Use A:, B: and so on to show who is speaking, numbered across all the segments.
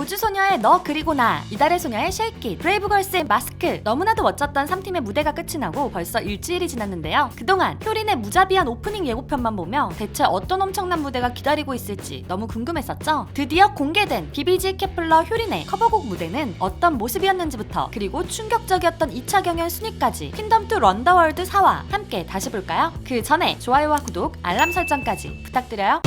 A: 우주소녀의 너 그리고 나, 이달의 소녀의 쉐이킷, 브레이브걸스의 마스크. 너무나도 멋졌던 3팀의 무대가 끝이 나고 벌써 일주일이 지났는데요. 그동안 효린의 무자비한 오프닝 예고편만 보며 대체 어떤 엄청난 무대가 기다리고 있을지 너무 궁금했었죠. 드디어 공개된 BBG 케플러 효린의 커버곡 무대는 어떤 모습이었는지부터, 그리고 충격적이었던 2차 경연 순위까지 퀸덤 투 런더월드 4화 함께 다시 볼까요? 그 전에 좋아요와 구독, 알람 설정까지 부탁드려요.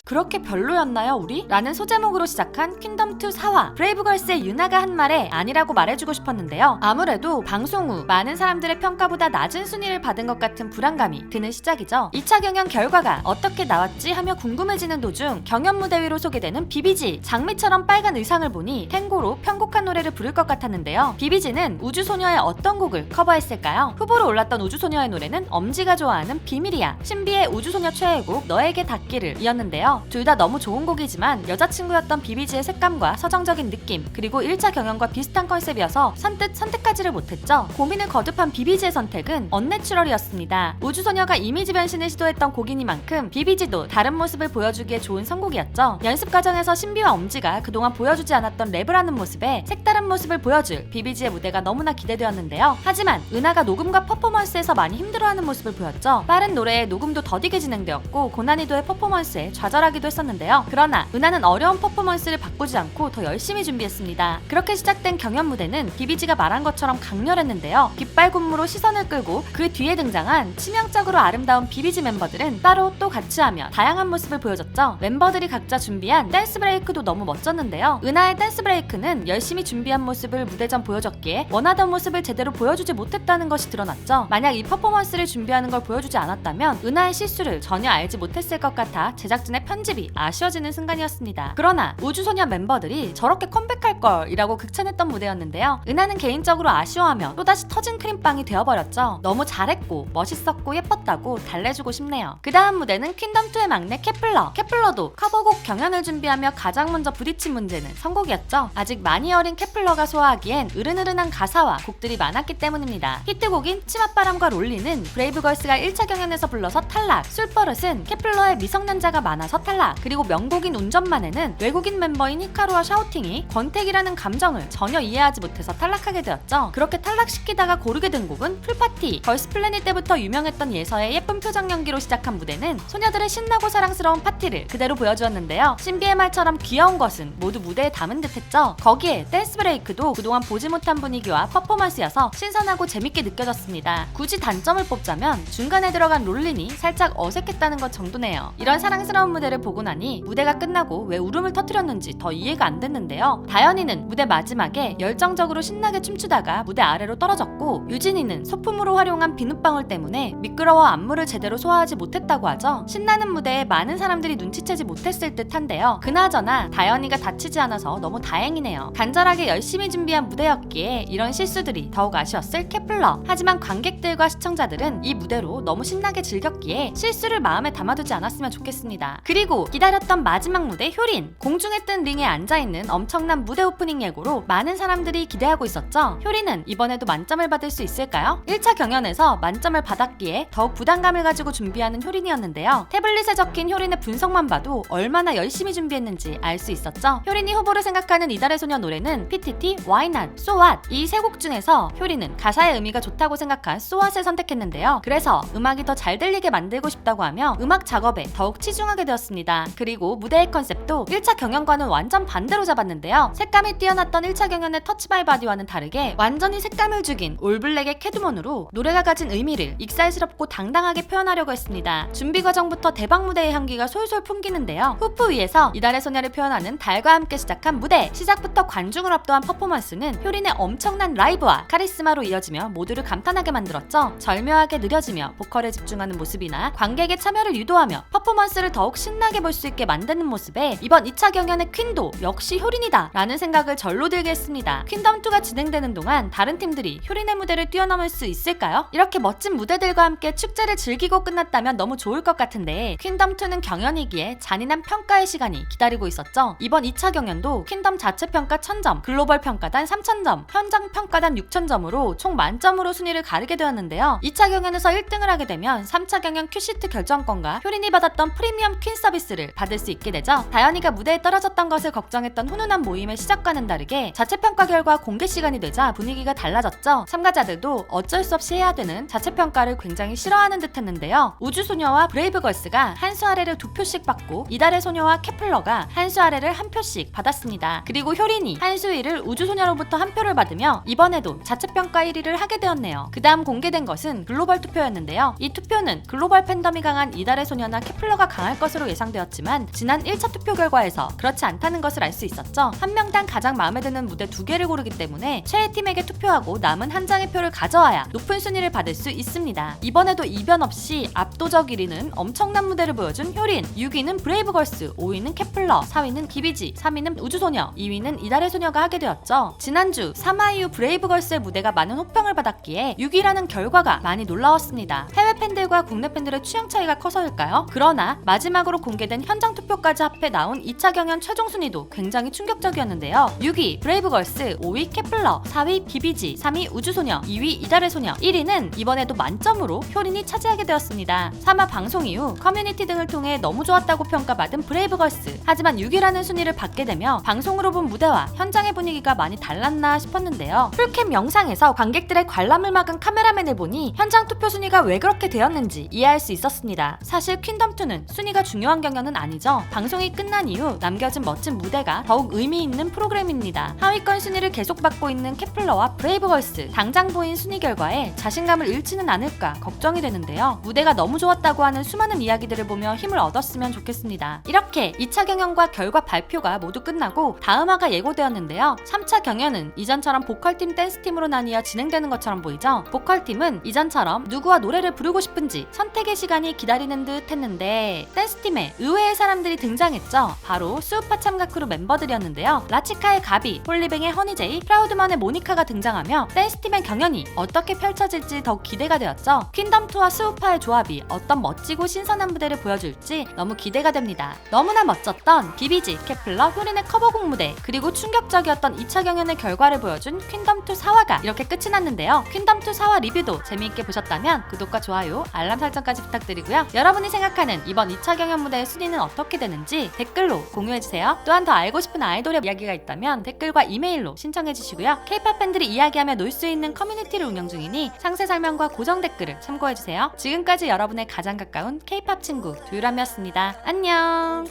A: 그렇게 별로였나요 우리? 라는 소제목으로 시작한 퀸덤2 4화. 브레이브걸스의 유나가 한 말에 아니라고 말해주고 싶었는데요. 아무래도 방송 후 많은 사람들의 평가보다 낮은 순위를 받은 것 같은 불안감이 드는 시작이죠. 2차 경연 결과가 어떻게 나왔지 하며 궁금해지는 도중 경연 무대 위로 소개되는 BBG. 장미처럼 빨간 의상을 보니 탱고로 편곡한 노래를 부를 것 같았는데요. BBG는 우주소녀의 어떤 곡을 커버했을까요? 후보로 올랐던 우주소녀의 노래는 엄지가 좋아하는 비밀이야, 신비의 우주소녀 최애곡 너에게 닿기를 이었는데요. 둘 다 너무 좋은 곡이지만 여자친구였던 BBG의 색감과 서정적인 느낌, 그리고 1차 경연과 비슷한 컨셉이어서 선뜻 선택하지를 못했죠. 고민을 거듭한 BBG의 선택은 언내추럴이었습니다. 우주소녀가 이미지 변신을 시도했던 곡이니만큼 BBG도 다른 모습을 보여주기에 좋은 선곡이었죠. 연습 과정에서 신비와 엄지가 그동안 보여주지 않았던 랩을 하는 모습에 색다른 모습을 보여줄 BBG의 무대가 너무나 기대되었는데요. 하지만 은하가 녹음과 퍼포먼스에서 많이 힘들어하는 모습을 보였죠. 빠른 노래에 녹음도 더디게 진행되었고 고난이도의 퍼포먼스에 좌절하기도 했었는데요. 그러나 은하는 어려운 퍼포먼스를 바꾸지 않고 더 열심히 준비했습니다. 그렇게 시작된 경연 무대는 BBG가 말한 것처럼 강렬했는데요. 깃발 군무로 시선을 끌고 그 뒤에 등장한 치명적으로 아름다운 BBG 멤버들은 따로 또 같이 하며 다양한 모습을 보여줬죠. 멤버들이 각자 준비한 댄스 브레이크도 너무 멋졌는데요. 은하의 댄스 브레이크는 열심히 준비한 모습을 무대 전 보여줬기에 원하던 모습을 제대로 보여주지 못했다는 것이 드러났죠. 만약 이 퍼포먼스를 준비하는 걸 보여주지 않았다면 은하의 실수를 전혀 알지 못했을 것 같아 제작진의 편집이 아쉬워지는 순간이었습니다. 그러나 우주소녀 멤버들이 저렇게 컴백할 걸 이라고 극찬했던 무대였는데요. 은하는 개인적으로 아쉬워하며 또다시 터진 크림빵이 되어버렸죠. 너무 잘했고 멋있었고 예뻤다고 달래주고 싶네요. 그 다음 무대는 퀸덤2의 막내 케플러. 케플러도 커버곡 경연을 준비하며 가장 먼저 부딪힌 문제는 선곡이었죠. 아직 많이 어린 케플러가 소화하기엔 으른으른한 가사와 곡들이 많았기 때문입니다. 히트곡인 치맛바람과 롤리는 브레이브걸스가 1차 경연에서 불러서 탈락, 술버릇은 케플러의 미성년자가 많아서 탈락, 그리고 명곡인 운전만에는 외국인 멤버인 히카루와 샤오팅이 권태기라는 감정을 전혀 이해하지 못해서 탈락하게 되었죠. 그렇게 탈락시키다가 고르게 된 곡은 풀파티. 걸스플래닛 때부터 유명했던 예서의 예쁜 표정 연기로 시작한 무대는 소녀들의 신나고 사랑스러운 파티를 그대로 보여주었는데요. 신비의 말처럼 귀여운 것은 모두 무대에 담은 듯했죠. 거기에 댄스 브레이크도 그동안 보지 못한 분위기와 퍼포먼스여서 신선하고 재밌게 느껴졌습니다. 굳이 단점을 뽑자면 중간에 들어간 롤린이 살짝 어색했다는 것 정도네요. 이런 사랑스러운 무대를 보고 나니 무대가 끝나고 왜 울음을 터뜨렸는지 더 이해가 안 됐는데요. 다현이는 무대 마지막에 열정적으로 신나게 춤추다가 무대 아래로 떨어졌고, 유진이는 소품으로 활용한 비눗방울 때문에 미끄러워 안무를 제대로 소화하지 못했다고 하죠. 신나는 무대에 많은 사람들이 눈치채지 못했을 듯한데요. 그나저나 다현이가 다치지 않아서 너무 다행이네요. 간절하게 열심히 준비한 무대였기에 이런 실수들이 더욱 아쉬웠을 케플러. 하지만 관객들과 시청자들은 이 무대로 너무 신나게 즐겼기에 실수를 마음에 담아두지 않았으면 좋겠습니다. 그리고 기다렸던 마지막 무대 효린. 공중에 뜬 링에 앉아있는 엄청난 무대 오프닝 예고로 많은 사람들이 기대하고 있었죠. 효린은 이번에도 만점을 받을 수 있을까요? 1차 경연에서 만점을 받았기에 더욱 부담감을 가지고 준비하는 효린이었는데요. 태블릿에 적힌 효린의 분석만 봐도 얼마나 열심히 준비했는지 알 수 있었죠. 효린이 후보를 생각하는 이달의 소녀 노래는 PTT, Why Not, So What. 이 세 곡 중에서 효린은 가사의 의미가 좋다고 생각한 So What을 선택했는데요. 그래서 음악이 더 잘 들리게 만들고 싶다고 하며 음악 작업에 더욱 치중하게 되었습니다. 그리고 무대의 컨셉도 1차 경연과는 완전 반대로 잡았는데요. 색감이 뛰어났던 1차 경연의 터치 마이 바디와는 다르게 완전히 색감을 죽인 올블랙의 캐드몬으로 노래가 가진 의미를 익살스럽고 당당하게 표현하려고 했습니다. 준비 과정부터 대박 무대의 향기가 솔솔 풍기는데요. 후프 위에서 이달의 소녀를 표현하는 달과 함께 시작한 무대. 시작부터 관중을 압도한 퍼포먼스는 효린의 엄청난 라이브와 카리스마로 이어지며 모두를 감탄하게 만들었죠. 절묘하게 느려지며 보컬에 집중하는 모습이나 관객의 참여를 유도하며 퍼포먼스를 더욱 신나게 볼 수 있게 만드는 모습에 이번 2차 경연의 퀸도 역시 효린이다 라는 생각을 절로 들게 했습니다. 퀸덤2가 진행되는 동안 다른 팀들이 효린의 무대를 뛰어넘을 수 있을까요? 이렇게 멋진 무대들과 함께 축제를 즐기고 끝났다면 너무 좋을 것 같은데 퀸덤2는 경연이기에 잔인한 평가의 시간이 기다리고 있었죠. 이번 2차 경연도 퀸덤 자체 평가 1000점, 글로벌 평가단 3000점, 현장 평가단 6000점으로 총 만점으로 순위를 가르게 되었는데요. 2차 경연에서 1등을 하게 되면 3차 경연 큐시트 결정권과 효린이 받았던 프리미엄 퀸 서비스를 받을 수 있게 되죠. 다현이가 무대에 떨어졌던 것을 걱정했던 훈훈한 모임의 시작과는 다르게 자체 평가 결과 공개 시간이 되자 분위기가 달라졌죠. 참가자들도 어쩔 수 없이 해야 되는 자체 평가를 굉장히 싫어하는 듯했는데요. 우주소녀와 브레이브걸스가 한 수 아래를 2표씩 받고 이달의 소녀와 케플러가 한 수 아래를 1표씩 받았습니다. 그리고 효린이 한 수 1을 우주소녀로부터 1표를 받으며 이번에도 자체 평가 1위를 하게 되었네요. 그 다음 공개된 것은 글로벌 투표였는데요. 이 투표는 글로벌 팬덤이 강한 이달의 소녀나 케플러가 강할 것으로 예상되었지만 지난 1차 투표 결과에서 그렇지 않다는 것을 알 수 있었죠. 한 명당 가장 마음에 드는 무대 2개를 고르기 때문에 최애 팀에게 투표하고 남은 한 장의 표를 가져와야 높은 순위를 받을 수 있습니다. 이번에도 이변 없이 압도적 1위는 엄청난 무대를 보여준 효린, 6위는 브레이브걸스, 5위는 케플러, 4위는 비비지, 3위는 우주소녀, 2위는 이달의 소녀가 하게 되었죠. 지난주 3화 이후 브레이브걸스의 무대가 많은 호평을 받았기에 6위라는 결과가 많이 놀라웠습니다. 해외 팬들과 국내 팬들의 취향 차이가 커서일까요? 그러나 마지막으로 공개된 현장 투표까지 합해 나온 2차 경연 최종 순위도 굉장히 충격적이었는데요. 6위 브레이브걸스, 5위 케플러, 4위 비비지, 3위 우주소녀, 2위 이달의 소녀, 1위는 이번에도 만점으로 효린이 차지하게 되었습니다. 3화 방송 이후 커뮤니티 등을 통해 너무 좋았다고 평가받은 브레이브걸스. 하지만 6위라는 순위를 받게 되며 방송으로 본 무대와 현장의 분위기가 많이 달랐나 싶었는데요. 풀캠 영상에서 관객들의 관람을 막은 카메라맨을 보니 현장 투표 순위가 왜 그렇게 되었는지 이해할 수 있었습니다. 사실 퀸덤2는 순위가 중요한 경연은 아니죠. 방송이 끝난 이후 남겨진 멋진 무대가 더욱 의미 있는 프로그램입니다. 하위권 순위를 계속 받고 있는 케플러와 브레이브걸스, 당장 보인 순위 결과에 자신감을 잃지는 않을까 걱정이 되는데요. 무대가 너무 좋았다고 하는 수많은 이야기들을 보며 힘을 얻었으면 좋겠습니다. 이렇게 2차 경연과 결과 발표가 모두 끝나고 다음 화가 예고되었는데요. 3차 경연은 이전처럼 보컬팀, 댄스팀으로 나뉘어 진행되는 것처럼 보이죠? 보컬팀은 이전처럼 누구와 노래를 부르고 싶은지 선택의 시간이 기다리는 듯 했는데 댄스팀에 의외의 사람들이 등장했죠. 바로 수우파 참가 크루 멤버들이었는데요. 라치카의 가비, 홀리뱅의 허니제이, 프라우드먼의 모니카가 등장하며 댄스팀의 경연이 어떻게 펼쳐질지 더욱 기대가 되었죠. 퀸덤2와 수우파의 조합이 어떤 멋지고 신선한 무대를 보여줄지 너무 기대가 됩니다. 너무나 멋졌던 비비지, 케플러, 효린의 커버곡 무대, 그리고 충격적이었던 2차 경연의 결과를 보여준 퀸덤2 4화가 이렇게 끝이 났는데요. 퀸덤2 4화 리뷰도 재미있게 보셨다면 구독과 좋아요, 알람 설정까지 부탁드리고요. 여러분이 생각하는 이번 2차 경연 무대의 순위는 어떻게 되는지 댓글로 공유해주세요. 또한 더 알고 싶은 아이돌의 이야기가 있다면 댓글과 이메일로 신청해주시고요. K-POP 팬들이 이야기하며 놀 수 있는 커뮤니티를 운영 중이니 상세 설명과 고정 댓글을 참고해주세요. 지금까지 여러분의 가장 가까운 K-POP 친구 듀람이었습니다. 안녕.